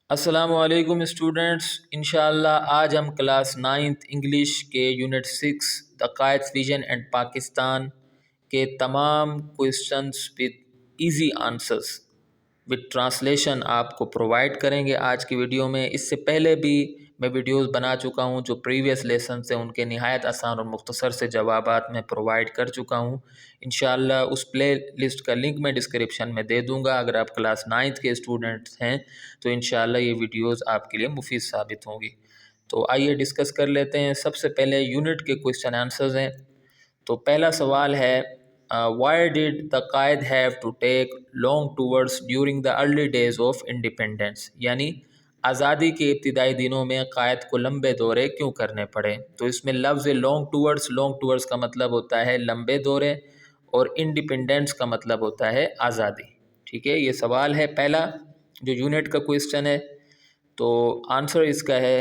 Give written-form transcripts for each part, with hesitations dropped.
السلام علیکم اسٹوڈنٹس، انشاءاللہ آج ہم کلاس 9th انگلش کے unit 6 the Quaid's vision and Pakistan کے تمام questions with easy answers with translation آپ کو پرووائڈ کریں گے آج کی ویڈیو میں۔ اس سے پہلے بھی میں ویڈیوز بنا چکا ہوں جو پریویس لیسن سے ان کے نہایت آسان اور مختصر سے جوابات میں پرووائڈ کر چکا ہوں۔ انشاءاللہ اس پلے لسٹ کا لنک میں ڈسکرپشن میں دے دوں گا۔ اگر آپ کلاس 9th کے اسٹوڈنٹس ہیں تو انشاءاللہ یہ ویڈیوز آپ کے لیے مفید ثابت ہوں گی۔ تو آئیے ڈسکس کر لیتے ہیں۔ سب سے پہلے یونٹ کے کوئسچن آنسرز ہیں۔ تو پہلا سوال ہے why did the Quaid have to take long tours during the early days of independence؟ یعنی آزادی کے ابتدائی دنوں میں قائد کو لمبے دورے کیوں کرنے پڑے؟ تو اس میں لفظ لانگ ٹورز کا مطلب ہوتا ہے لمبے دورے، اور انڈیپینڈنس کا مطلب ہوتا ہے آزادی۔ ٹھیک ہے، یہ سوال ہے پہلا جو یونٹ کا کوئسچن ہے۔ تو آنسر اس کا ہے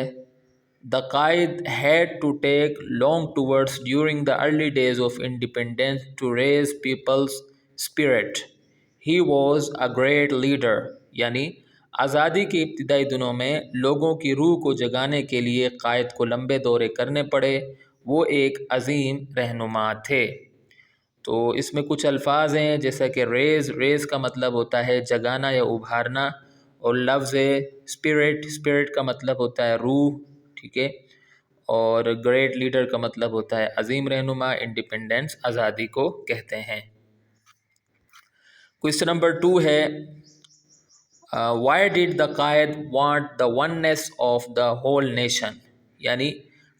The Quaid had to take long tours during the early days of independence to raise people's spirit. He was a great leader. یعنی آزادی کے ابتدائی دنوں میں لوگوں کی روح کو جگانے کے لیے قائد کو لمبے دورے کرنے پڑے، وہ ایک عظیم رہنما تھے۔ تو اس میں کچھ الفاظ ہیں جیسا کہ ریز کا مطلب ہوتا ہے جگانا یا ابھارنا، اور لفظ اسپرٹ کا مطلب ہوتا ہے روح، ٹھیک ہے، اور گریٹ لیڈر کا مطلب ہوتا ہے عظیم رہنما۔ انڈیپینڈنس آزادی کو کہتے ہیں۔ کوئسچن نمبر 2 ہے why did the Quaid want the oneness of the whole nation? یعنی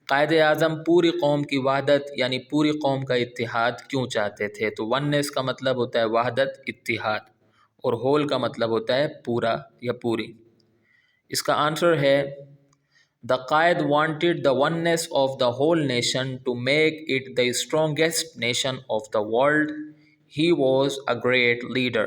قائد اعظم پوری قوم کی وحدت یعنی پوری قوم کا اتحاد کیوں چاہتے تھے؟ تو وننس کا مطلب ہوتا ہے وحدت، اتحاد، اور ہول کا مطلب ہوتا ہے پورا یا پوری۔ اس کا آنسر ہے The Quaid wanted the oneness of the whole nation to make it the strongest nation of the world. He was a great leader.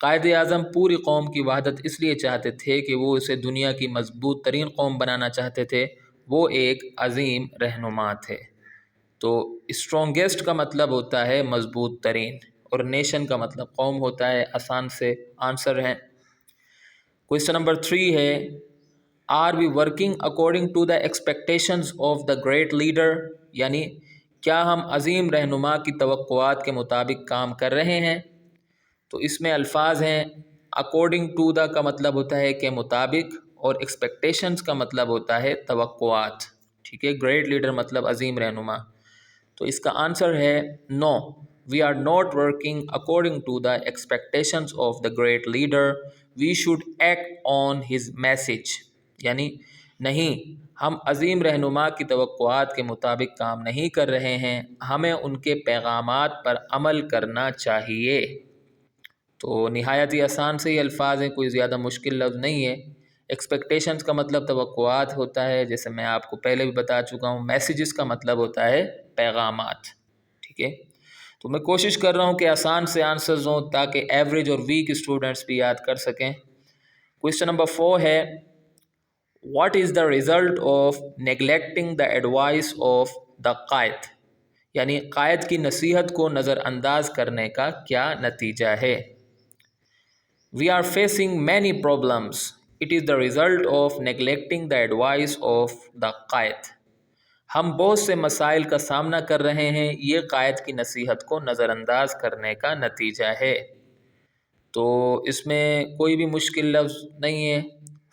Quaid Azam پوری قوم کی وحدت اس لیے چاہتے تھے کہ وہ اسے دنیا کی مضبوط ترین قوم بنانا چاہتے تھے، وہ ایک عظیم رہنما تھے۔ تو اسٹرانگیسٹ کا مطلب ہوتا ہے مضبوط ترین، اور نیشن کا مطلب قوم ہوتا ہے۔ آسان سے آنسر ہے۔ کوئسچن نمبر 3 ہے are we working according to the expectations of the great leader? یعنی کیا ہم عظیم رہنما کی توقعات کے مطابق کام کر رہے ہیں؟ تو اس میں الفاظ ہیں اکارڈنگ ٹو دا کا مطلب ہوتا ہے کہ مطابق، اور ایکسپیکٹیشنز کا مطلب ہوتا ہے توقعات، ٹھیک ہے۔ گریٹ لیڈر مطلب عظیم رہنما۔ تو اس کا آنسر ہے no, we are not working according to the expectations of the great leader, we should act on his message. یعنی نہیں، ہم عظیم رہنما کی توقعات کے مطابق کام نہیں کر رہے ہیں، ہمیں ان کے پیغامات پر عمل کرنا چاہیے۔ تو نہایت ہی آسان سے یہ الفاظ ہیں، کوئی زیادہ مشکل لفظ نہیں ہے۔ ایکسپیکٹیشنز کا مطلب توقعات ہوتا ہے، جیسے میں آپ کو پہلے بھی بتا چکا ہوں۔ میسیجز کا مطلب ہوتا ہے پیغامات، ٹھیک ہے۔ تو میں کوشش کر رہا ہوں کہ آسان سے آنسرز ہوں تاکہ ایوریج اور ویک اسٹوڈنٹس بھی یاد کر سکیں۔ کوئسچن نمبر 4 ہے what is the result of neglecting the advice of the قائد؟ یعنی قائد کی نصیحت کو نظر انداز کرنے کا کیا نتیجہ ہے؟ We are facing many problems, it is the result of neglecting the advice of the Quaid. ہم بہت سے مسائل کا سامنا کر رہے ہیں، یہ قائد کی نصیحت کو نظر انداز کرنے کا نتیجہ ہے۔ تو اس میں کوئی بھی مشکل لفظ نہیں ہے۔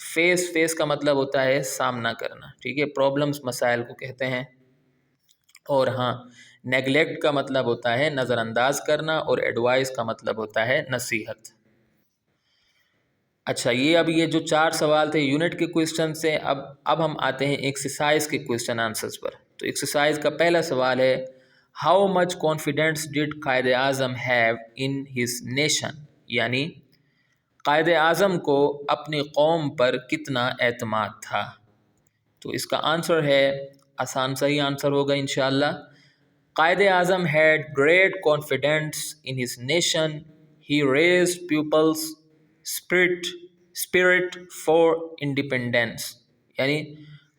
فیس کا مطلب ہوتا ہے سامنا کرنا، ٹھیک ہے، پرابلمس مسائل کو کہتے ہیں۔ اور ہاں، نیگلیکٹ کا مطلب ہوتا ہے نظر انداز کرنا، اور ایڈوائس کا مطلب ہوتا ہے نصیحت۔ اچھا، یہ جو 4 سوال تھے یونٹ کے کوئسچن سے، اب ہم آتے ہیں ایکسرسائز کے کوئسچن آنسرز پر۔ تو ایکسرسائز کا پہلا سوال ہے how much confidence ڈڈ Quaid Azam have in his nation? یعنی قائد اعظم کو اپنی قوم پر کتنا اعتماد تھا؟ تو اس کا آنسر ہے آسان صحیح آنسر ہوگا انشاءاللہ۔ Quaid Azam had great confidence in his nation. He raised people's spirit for independence. یعنی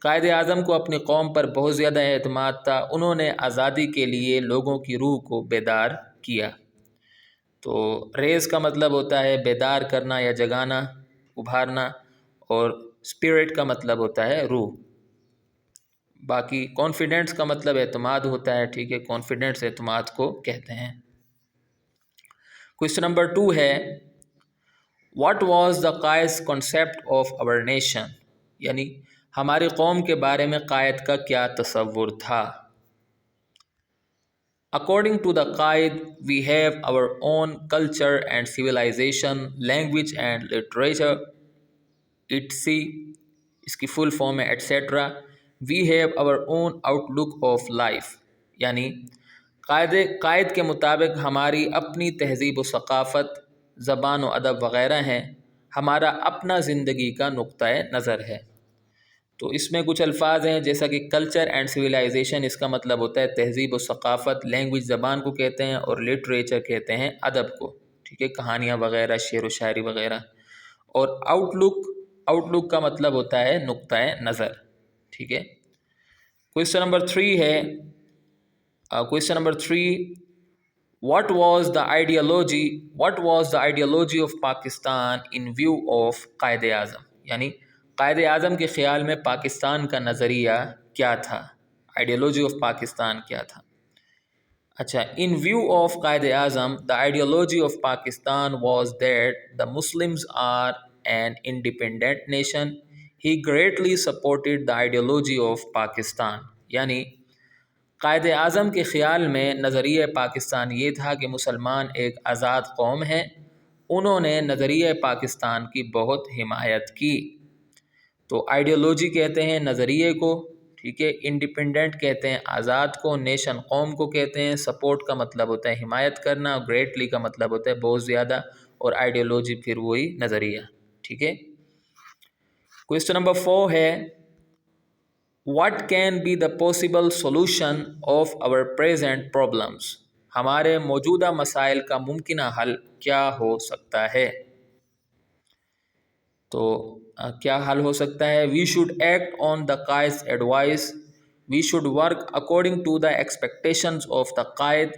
قائد اعظم کو اپنی قوم پر بہت زیادہ اعتماد تھا، انہوں نے آزادی کے لیے لوگوں کی روح کو بیدار کیا۔ تو ریز کا مطلب ہوتا ہے بیدار کرنا یا جگانا، ابھارنا، اور اسپرٹ کا مطلب ہوتا ہے روح. باقی کانفیڈنس کا مطلب اعتماد ہوتا ہے. ٹھیک ہے، کانفیڈنس اعتماد کو کہتے ہیں. کوشچن نمبر 2 ہے what was the Quaid's concept of our nation, یعنی ہماری قوم کے بارے میں قائد کا کیا تصور تھا. According to the Quaid we have our own culture and civilization, language and literature, etc. اس کی فل فارم ہے etcetera. We have our own outlook of life، یعنی قائد کے مطابق ہماری اپنی تہذیب و ثقافت، زبان و ادب وغیرہ ہیں، ہمارا اپنا زندگی کا نقطۂ نظر ہے. تو اس میں کچھ الفاظ ہیں جیسا کہ کلچر اینڈ سویلائزیشن، اس کا مطلب ہوتا ہے تہذیب و ثقافت. لینگویج زبان کو کہتے ہیں، اور لٹریچر کہتے ہیں ادب کو. ٹھیک ہے، کہانیاں وغیرہ، شعر و شاعری وغیرہ. اور آؤٹ لک کا مطلب ہوتا ہے نقطۂ نظر. ٹھیک ہے. کویشچن نمبر 3 ہے what was the ideology of Pakistan in view of Quaid Azam, یعنی قائد اعظم کے خیال میں پاکستان کا نظریہ کیا تھا، آئیڈیالوجی آف پاکستان کیا تھا. اچھا، ان view of Quaid Azam the ideology of Pakistan was that the Muslims are an independent nation. He greatly supported the ideology of Pakistan, یعنی قائد اعظم کے خیال میں نظریہ پاکستان یہ تھا کہ مسلمان ایک آزاد قوم ہیں. انہوں نے نظریہ پاکستان کی بہت حمایت کی. تو آئیڈیالوجی کہتے ہیں نظریے کو، ٹھیک ہے. انڈیپینڈنٹ کہتے ہیں آزاد کو، نیشن قوم کو کہتے ہیں. سپورٹ کا مطلب ہوتا ہے حمایت کرنا، گریٹلی کا مطلب ہوتا ہے بہت زیادہ، اور آئیڈیالوجی پھر وہی نظریہ. ٹھیک ہے. کویشچن نمبر 4 ہے what can be the possible solution of our present problems، ہمارے موجودہ مسائل کا ممکنہ حل کیا ہو سکتا ہے. تو کیا حل ہو سکتا ہے؟ We should act on the Quaid's advice, we should work according to the expectations of the Quaid,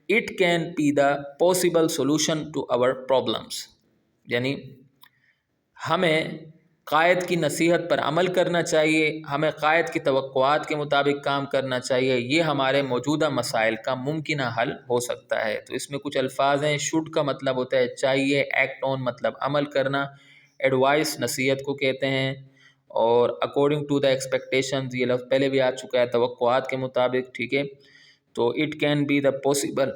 it can be the possible solution to our problems. یعنی ہمیں قائد کی نصیحت پر عمل کرنا چاہیے، ہمیں قائد کی توقعات کے مطابق کام کرنا چاہیے. یہ ہمارے موجودہ مسائل کا ممکنہ حل ہو سکتا ہے. تو اس میں کچھ الفاظ ہیں. شوڈ کا مطلب ہوتا ہے چاہیے، ایکٹ آن مطلب عمل کرنا، ایڈوائس نصیحت کو کہتے ہیں، اور اکارڈنگ ٹو دا ایکسپیکٹیشنز یہ لفظ پہلے بھی آ چکا ہے، توقعات کے مطابق. ٹھیک ہے. تو it can be the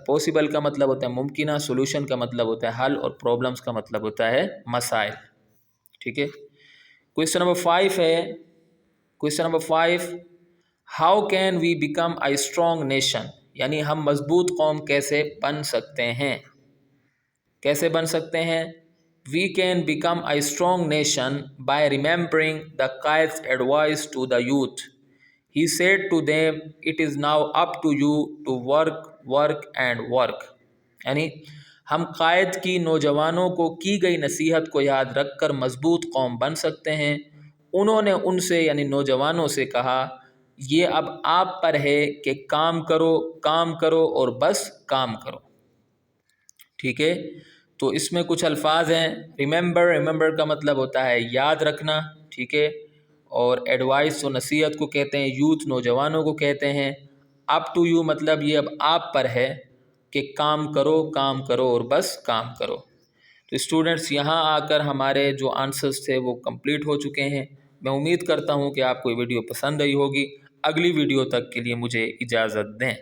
possible کا مطلب ہوتا ہے ممکنہ، سولوشن کا مطلب ہوتا ہے حل، اور پرابلمس کا مطلب ہوتا ہے مسائل. ٹھیک ہے. کویشچن نمبر 5 ہے how can we become a strong nation, یعنی ہم مضبوط قوم کیسے بن سکتے ہیں. کیسے بن سکتے ہیں؟ We can become a strong nation by remembering the Quaid's advice to the youth. He said to them it is now up to you to work and work. یعنی ہم قائد کی نوجوانوں کو کی گئی نصیحت کو یاد رکھ کر مضبوط قوم بن سکتے ہیں. انہوں نے ان سے یعنی نوجوانوں سے کہا یہ اب آپ پر ہے کہ کام کرو اور بس کام کرو. ٹھیک ہے. تو اس میں کچھ الفاظ ہیں. ریممبر کا مطلب ہوتا ہے یاد رکھنا. ٹھیک ہے. اور ایڈوائس و نصیحت کو کہتے ہیں، یوتھ نوجوانوں کو کہتے ہیں. اپ ٹو یو مطلب یہ اب آپ پر ہے کہ کام کرو اور بس کام کرو. تو اسٹوڈنٹس یہاں آ کر ہمارے جو آنسرز تھے وہ کمپلیٹ ہو چکے ہیں. میں امید کرتا ہوں کہ آپ کو یہ ویڈیو پسند آئی ہوگی. اگلی ویڈیو تک کے لیے مجھے اجازت دیں.